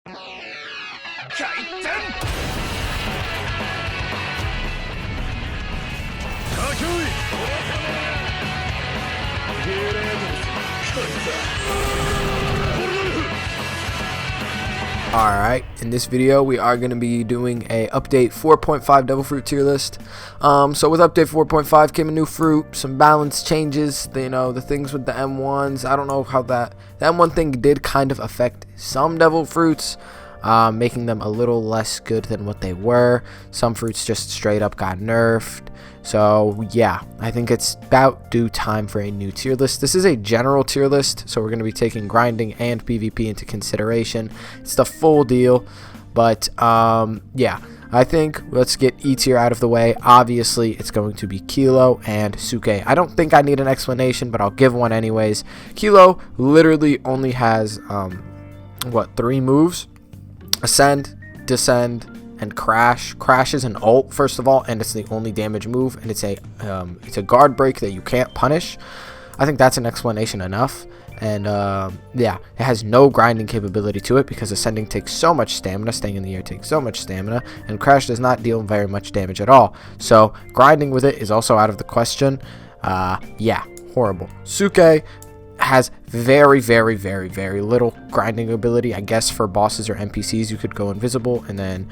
Alright, in this video we are going to be doing a update 4.5 devil fruit tier list. So with update 4.5 came a new fruit, some balance changes, the things with the M1s. I don't know how the M1 thing did kind of affect some devil fruits, making them a little less good than what they were. Some fruits just straight up got nerfed. So yeah, I think it's about due time for a new tier list. This is a general tier list, so we're going to be taking grinding and PvP into consideration. It's the full deal, but yeah, I think let's get E tier out of the way. Obviously, it's going to be Kilo and Suke. I don't think I need an explanation, but I'll give one anyways. Kilo literally only has 3 moves: Ascend, Descend, and Crash. Crash is an ult, first of all, and it's the only damage move, and it's a guard break that you can't punish. I think that's an explanation enough. And yeah, it has no grinding capability to it because Ascending takes so much stamina, staying in the air takes so much stamina, and Crash does not deal very much damage at all. So grinding with it is also out of the question. Yeah, horrible. Suke has very little grinding ability. I guess for bosses or NPCs you could go invisible and then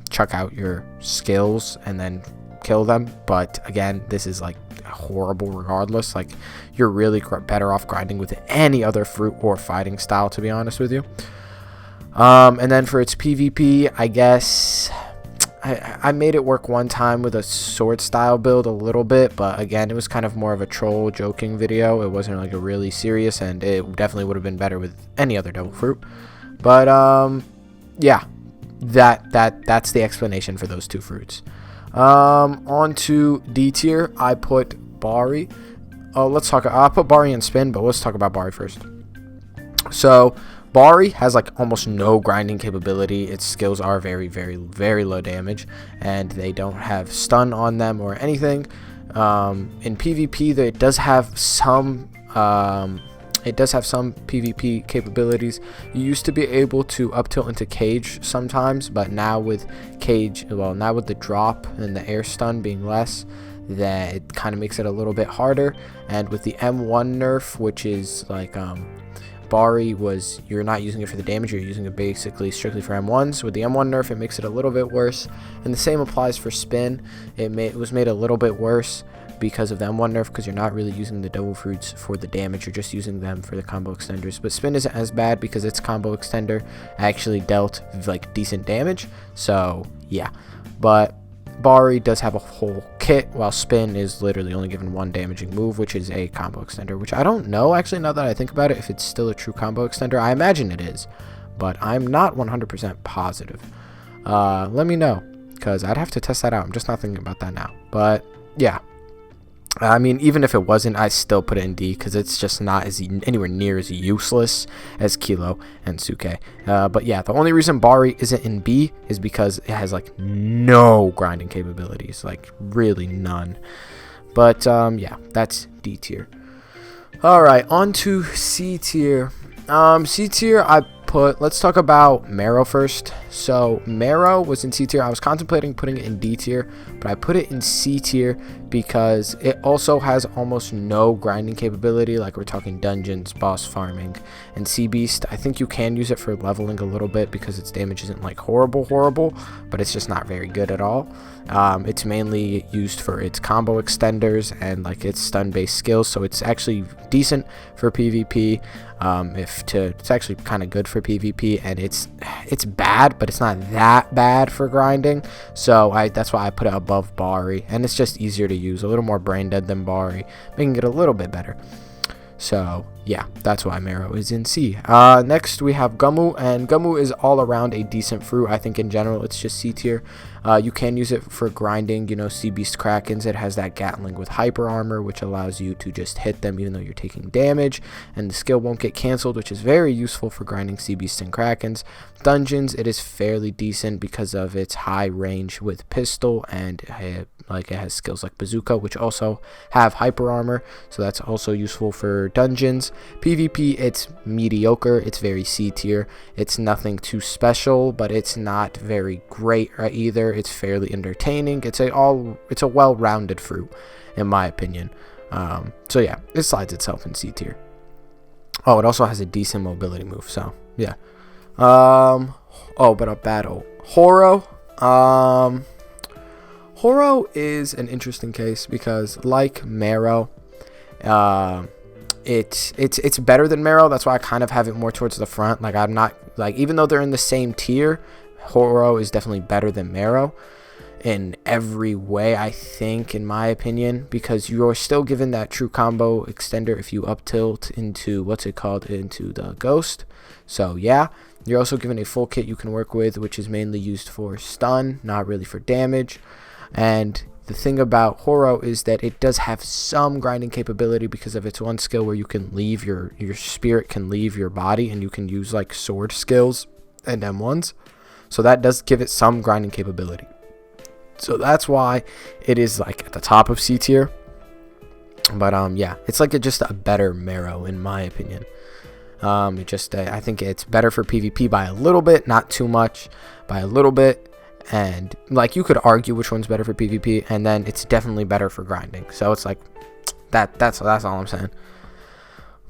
chuck out your skills and then kill them, but again, this is like horrible regardless. Like, you're really better off grinding with any other fruit or fighting style, to be honest with you. And then for its PvP, I guess I made it work one time with a sword style build a little bit, but again, it was kind of more of a troll joking video. It wasn't like a really serious, and it definitely would have been better with any other devil fruit. But yeah, that's the explanation for those 2 fruits. On to D tier, I put Bari. I'll put Bari and Spin, but let's talk about Bari first. So Bari has like almost no grinding capability. Its skills are very low damage, and they don't have stun on them or anything. In PvP, it does have some PvP capabilities. You used to be able to up tilt into Cage sometimes, but now with the drop and the air stun being less, that it kind of makes it a little bit harder. And with the M1 nerf, which is like Bari you're not using it for the damage, you're using it basically strictly for M1s. With the M1 nerf, it makes it a little bit worse, and the same applies for Spin. It was made a little bit worse because of the M1 nerf, because you're not really using the devil fruits for the damage, you're just using them for the combo extenders. But Spin isn't as bad because its combo extender actually dealt like decent damage. So yeah, but Bari does have a whole kit, while Spin is literally only given 1 damaging move, which is a combo extender, which I don't know actually, now that I think about it, if it's still a true combo extender. I imagine it is, but I'm not 100% positive. Let me know, because I'd have to test that out. I'm just not thinking about that now. But yeah, I mean, even if it wasn't, I still put it in D because it's just not anywhere near as useless as Kilo and Suke. But yeah, the only reason Bari isn't in B is because it has like no grinding capabilities, like really none. But yeah, that's D tier. All right, on to C tier. C tier, let's talk about Marrow first. So Marrow was in C tier. I was contemplating putting it in D tier, but I put it in C tier because it also has almost no grinding capability. Like, we're talking dungeons, boss farming, and Sea Beast. I think you can use it for leveling a little bit because its damage isn't like horrible, but it's just not very good at all. It's mainly used for its combo extenders and like its stun based skills, so it's actually decent for PvP. It's actually kind of good for PvP, and it's bad, but it's not that bad for grinding. So that's why I put it above Bari, and it's just easier to use, a little more brain dead than Bari, making it a little bit better. So yeah, that's why Marrow is in C. Next we have Gumu, and Gumu is all around a decent fruit. I think in general it's just C tier. You can use it for grinding, Sea Beast Krakens. It has that Gatling with hyper armor, which allows you to just hit them even though you're taking damage, and the skill won't get cancelled, which is very useful for grinding Sea Beasts and Krakens. Dungeons, it is fairly decent because of its high range with pistol, and it has skills like bazooka, which also have hyper armor, so that's also useful for dungeons. PvP, it's mediocre. It's very C tier. It's nothing too special, but it's not very great either. It's fairly entertaining. It's a well-rounded fruit, in my opinion. So yeah, it slides itself in C tier. Oh, it also has a decent mobility move. So yeah. Oh, but a battle. Horo. Horo is an interesting case because, like Marrow, it's better than Marrow. That's why I kind of have it more towards the front. Like, I'm not, like, even though they're in the same tier, Horo is definitely better than Marrow in every way, I think, in my opinion, because you're still given that true combo extender if you up tilt into into the Ghost. So yeah, you're also given a full kit you can work with, which is mainly used for stun, not really for damage. And the thing about Horo is that it does have some grinding capability because of its one skill where you can leave your spirit can leave your body, and you can use like sword skills and M1s. So that does give it some grinding capability. So that's why it is like at the top of C tier. But yeah, it's like just a better Marrow in my opinion. I think it's better for PvP by a little bit, not too much, by a little bit. And like, you could argue which one's better for PvP, and then it's definitely better for grinding. So it's like that's all I'm saying.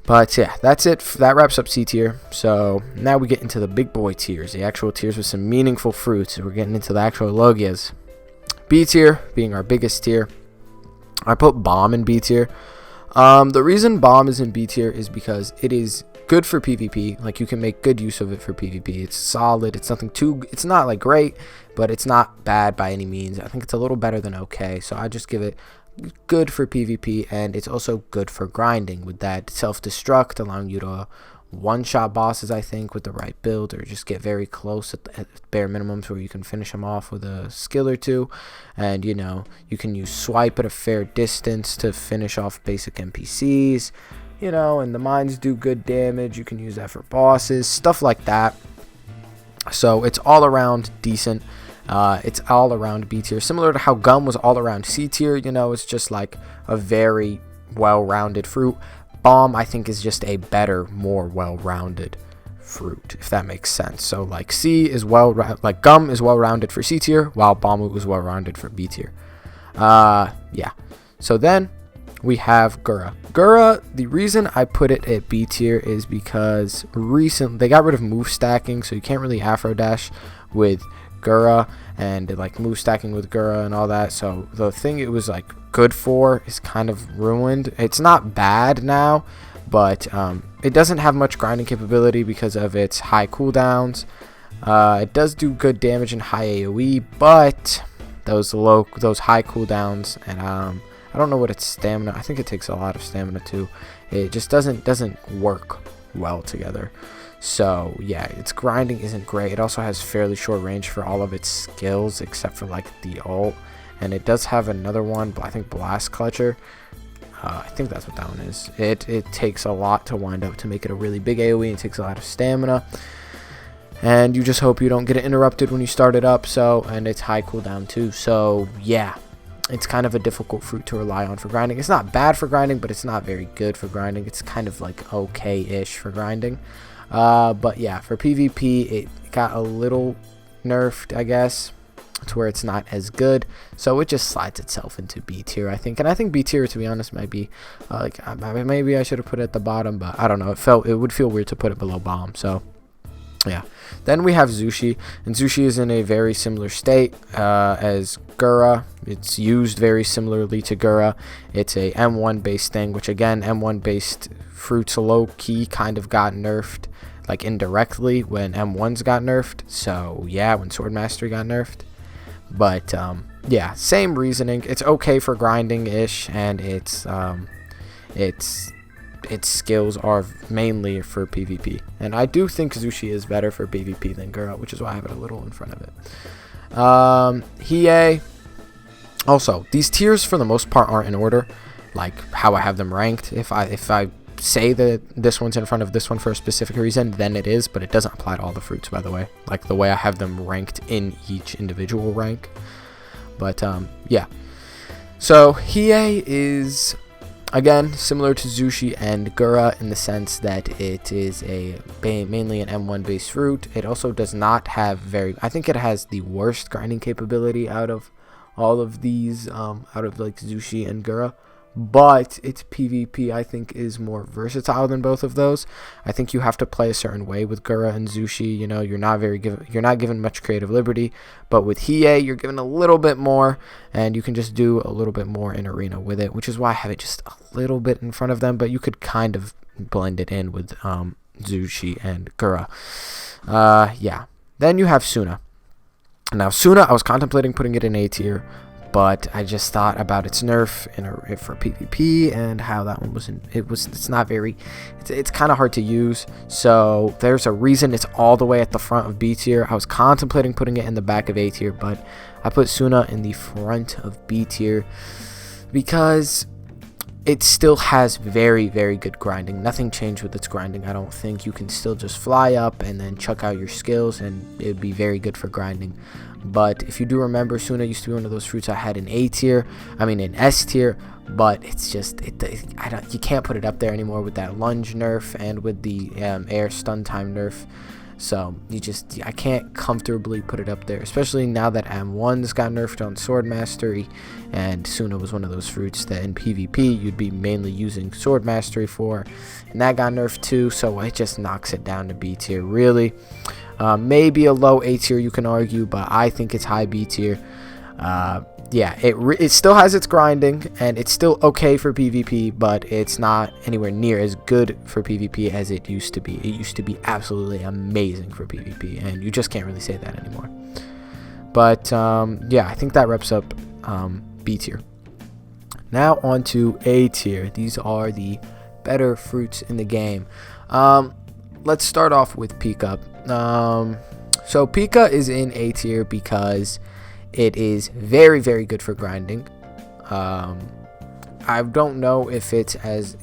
But yeah, that's it. That wraps up C tier. So now we get into the big boy tiers, the actual tiers with some meaningful fruits. We're getting into the actual Logias. B tier being our biggest tier. I put Bomb in B tier. The reason Bomb is in B tier is because it is good for PvP. Like, you can make good use of it for PvP. It's solid. It's not like great, but it's not bad by any means. I think it's a little better than okay. So I just give it good for PvP, and it's also good for grinding with that self-destruct, allowing you to one-shot bosses, I think, with the right build, or just get very close at bare minimums where you can finish them off with a skill or two. And, you know, you can use swipe at a fair distance to finish off basic NPCs, you know, and the mines do good damage. You can use that for bosses, stuff like that. So it's all around decent. It's all around B tier, similar to how Gum was all around C tier. You know, it's just like a very well-rounded fruit. Bomb, I think, is just a better, more well-rounded fruit, if that makes sense. So like C is like Gum is well-rounded for C tier, while Bomb was well-rounded for B tier. Yeah. So then we have Gura. Gura, the reason I put it at B tier is because recently they got rid of move stacking, so you can't really Afro dash with Gura, and like move stacking with Gura and all that. So the thing it was like good for is kind of ruined. It's not bad now, but it doesn't have much grinding capability because of its high cooldowns. It does do good damage in high AoE, but those high cooldowns, and I don't know what its stamina. I think it takes a lot of stamina too. It just doesn't work well together. So yeah, its grinding isn't great. It also has fairly short range for all of its skills except for like the ult, and it does have another one, but I think Blast Clutcher. I think that's what that one is. It takes a lot to wind up to make it a really big AoE. It takes a lot of stamina, and you just hope you don't get it interrupted when you start it up. So, and it's high cooldown too. So yeah, it's kind of a difficult fruit to rely on for grinding. It's not bad for grinding, but it's not very good for grinding. It's kind of like okay-ish for grinding. But yeah, for PvP, it got a little nerfed, I guess, to where it's not as good. So it just slides itself into B tier, I think. And I think B tier, to be honest, might be like maybe I should have put it at the bottom, but I don't know. It would feel weird to put it below Bomb. So yeah. Then we have Zushi, and Zushi is in a very similar state as Gura. It's used very similarly to Gura. It's a M1 based thing, which again, M1 based fruits low key kind of got nerfed, like indirectly when M1s got nerfed. So yeah, when Sword Mastery got nerfed. But yeah, same reasoning. It's okay for grinding ish, and its skills are mainly for PvP. And I do think Zushi is better for PvP than Gura, which is why I have it a little in front of it. Hiei. Also, these tiers for the most part aren't in order, like how I have them ranked. If I say that this one's in front of this one for a specific reason, then it is, but it doesn't apply to all the fruits, by the way. Like the way I have them ranked in each individual rank. But yeah. So Hiei is Again, similar to Zushi and Gura in the sense that it is mainly an M1 based fruit. It also does not have I think it has the worst grinding capability out of all of these, out of like Zushi and Gura. But its PvP, I think, is more versatile than both of those. I think you have to play a certain way with Gura and Zushi. You know, you're not given much creative liberty, but with Hiei, you're given a little bit more, and you can just do a little bit more in arena with it, which is why I have it just a little bit in front of them. But you could kind of blend it in with Zushi and Gura. Yeah. Then you have Suna. Now, Suna, I was contemplating putting it in A tier, but I just thought about its nerf for PvP and how that one it's kind of hard to use. So there's a reason it's all the way at the front of B tier. I was contemplating putting it in the back of A tier, but I put Suna in the front of B tier because it still has very, very good grinding. Nothing changed with its grinding, I don't think. You can still just fly up and then chuck out your skills, and it would be very good for grinding. But if you do remember, Suna used to be one of those fruits I had in in S tier, but it's just, you can't put it up there anymore with that lunge nerf and with the air stun time nerf. So I can't comfortably put it up there, especially now that M1's got nerfed on Sword Mastery, and Suna was one of those fruits that in PvP you'd be mainly using Sword Mastery for, and that got nerfed too, so it just knocks it down to B tier, really. Maybe a low A tier, you can argue, but I think it's high B tier. Yeah, it still has its grinding, and it's still okay for PvP, but it's not anywhere near as good for PvP as it used to be. It used to be absolutely amazing for PvP, and you just can't really say that anymore. But yeah, I think that wraps up B tier. Now on to A tier. These are the better fruits in the game. Let's start off with Pika. So Pika is in A tier because it is very, very good for grinding. I don't know if it's as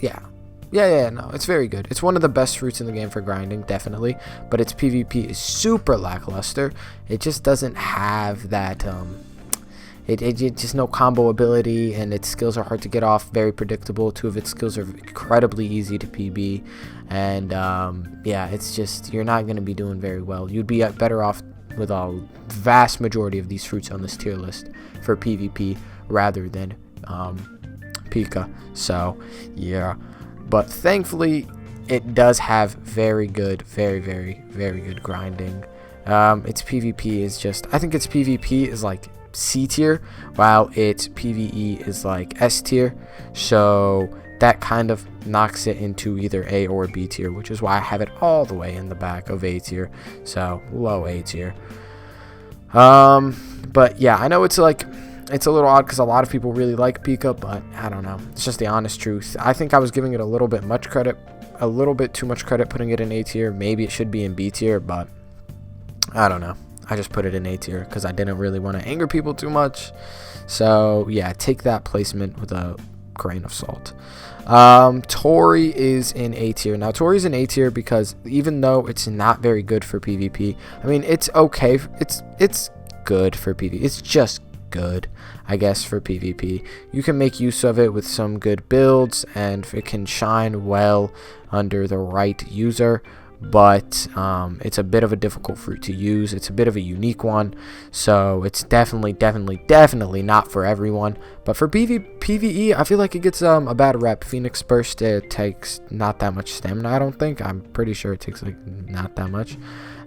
no, it's very good. It's one of the best fruits in the game for grinding, definitely, but its PvP is super lackluster. It just doesn't have that it just no combo ability, and its skills are hard to get off, very predictable. Two of its skills are incredibly easy to PB, and yeah, it's just, you're not going to be doing very well. You'd be better off with a vast majority of these fruits on this tier list for PvP rather than Pika. So yeah, but thankfully it does have very good, very, very, very good grinding. Its PvP is just, I think its PvP is like C tier, while its PvE is like S tier, so that kind of knocks it into either A or B tier, which is why I have it all the way in the back of A tier, so low A tier. But yeah, I know it's a little odd because a lot of people really like Pika, but I don't know, it's just the honest truth. I think I was giving it a little bit too much credit putting it in A tier. Maybe it should be in B tier, but I don't know. I just put it in A tier because I didn't really want to anger people too much. So yeah, take that placement with a grain of salt. Tori is in A tier. Now Tori's in A tier because even though it's not very good for PvP, I mean, it's okay. It's good for PvP. It's just good, I guess, for PvP. You can make use of it with some good builds, and it can shine well under the right user. But it's a bit of a difficult fruit to use. It's a bit of a unique one, so it's definitely not for everyone. But for PvE, I feel like it gets a bad rep. Phoenix Burst, it takes not that much stamina, I don't think. I'm pretty sure it takes like not that much,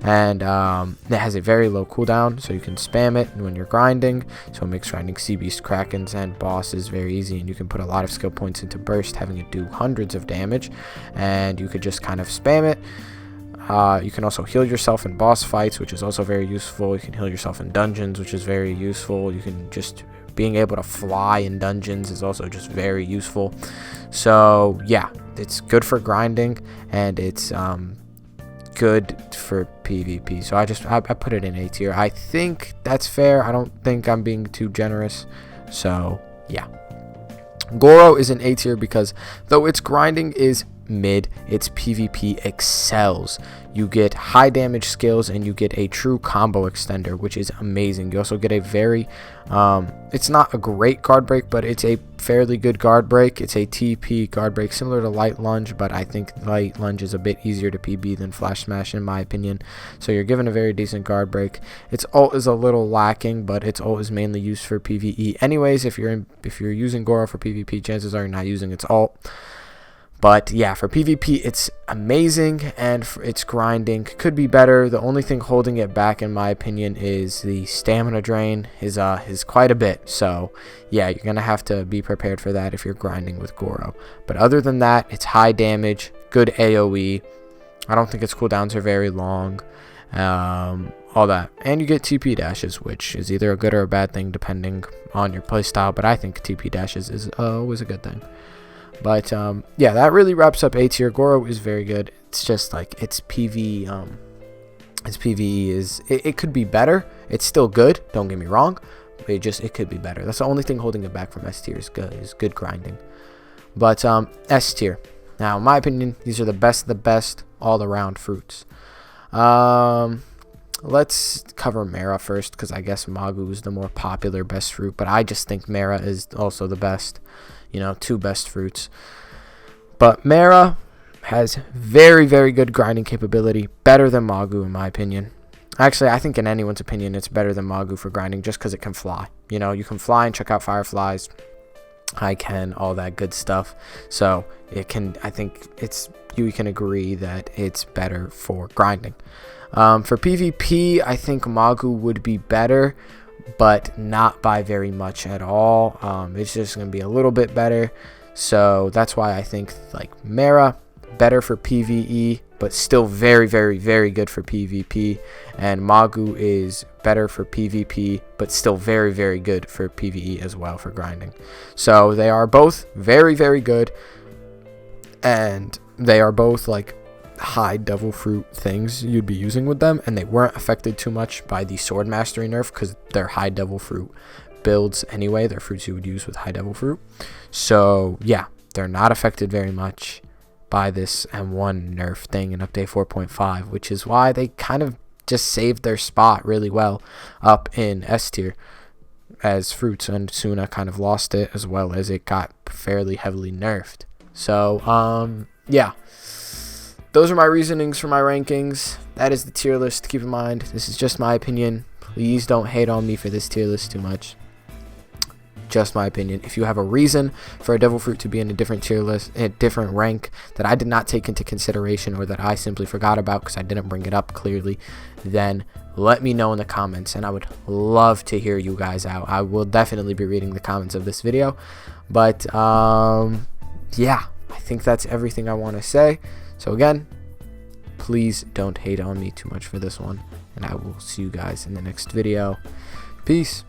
and it has a very low cooldown, so you can spam it when you're grinding, so it makes grinding Sea Beast, Krakens, and bosses very easy, and you can put a lot of skill points into Burst, having it do hundreds of damage, and you could just kind of spam it. You can also heal yourself in boss fights, which is also very useful. You can heal yourself in dungeons, which is very useful. You can just, being able to fly in dungeons is also just very useful. So yeah, it's good for grinding, and it's good for PvP. So I put it in A tier. I think that's fair. I don't think I'm being too generous. So yeah. Goro is in A tier because though its grinding is mid, its PvP excels. You get high damage skills and you get a true combo extender, which is amazing. You also get a very it's not a great guard break, but it's a fairly good guard break. It's a TP guard break similar to light lunge, but I think light lunge is a bit easier to PB than flash smash in my opinion. So you're given a very decent guard break. Its ult is a little lacking, but its ult is mainly used for PvE anyways. If you're using Goro for PvP, chances are you're not using its ult. But yeah, for PvP, it's amazing, and for its grinding could be better. The only thing holding it back, in my opinion, is the stamina drain is quite a bit. So yeah, you're gonna have to be prepared for that if you're grinding with Goro. But other than that, it's high damage, good AOE. I don't think its cooldowns are very long. All that, and you get TP dashes, which is either a good or a bad thing depending on your playstyle. But I think TP dashes is always a good thing. But yeah, that really wraps up A tier. Goro is very good. It's just like its PvE is it could be better. It's still good, don't get me wrong, but it could be better. That's the only thing holding it back from S tier is good grinding. But S tier, now in my opinion, these are the best of the best all around fruits. Let's cover Mara first, because I guess Magu is the more popular best fruit, but I just think Mara is also the best. You know, two best fruits. But Mara has very, very good grinding capability, better than Magu in my opinion. Actually, I think in anyone's opinion it's better than Magu for grinding, just because it can fly. You know, you can fly and check out fireflies. I can, all that good stuff. So it can, I think you can agree that it's better for grinding. For PvP, I think Magu would be better, but not by very much at all. It's just going to be a little bit better. So that's why I think like Mara, better for PvE, but still very, very, very good for PvP. And Magu is better for PvP, but still very, very good for PvE as well for grinding. So they are both very, very good. And they are both like high devil fruit things you'd be using with them, and they weren't affected too much by the sword mastery nerf because they're high devil fruit builds anyway. They're fruits you would use with high devil fruit. So yeah, they're not affected very much by this M1 nerf thing in update 4.5, which is why they kind of just saved their spot really well up in S tier as fruits, and Suna kind of lost it as well as it got fairly heavily nerfed. So yeah, those are my reasonings for my rankings. That is the tier list. Keep in mind, this is just my opinion. Please don't hate on me for this tier list too much. Just my opinion. If you have a reason for a devil fruit to be in a different tier list, a different rank that I did not take into consideration, or that I simply forgot about because I didn't bring it up clearly, then let me know in the comments, and I would love to hear you guys out. I will definitely be reading the comments of this video. But yeah, I think that's everything I want to say. So again, please don't hate on me too much for this one, and I will see you guys in the next video. Peace.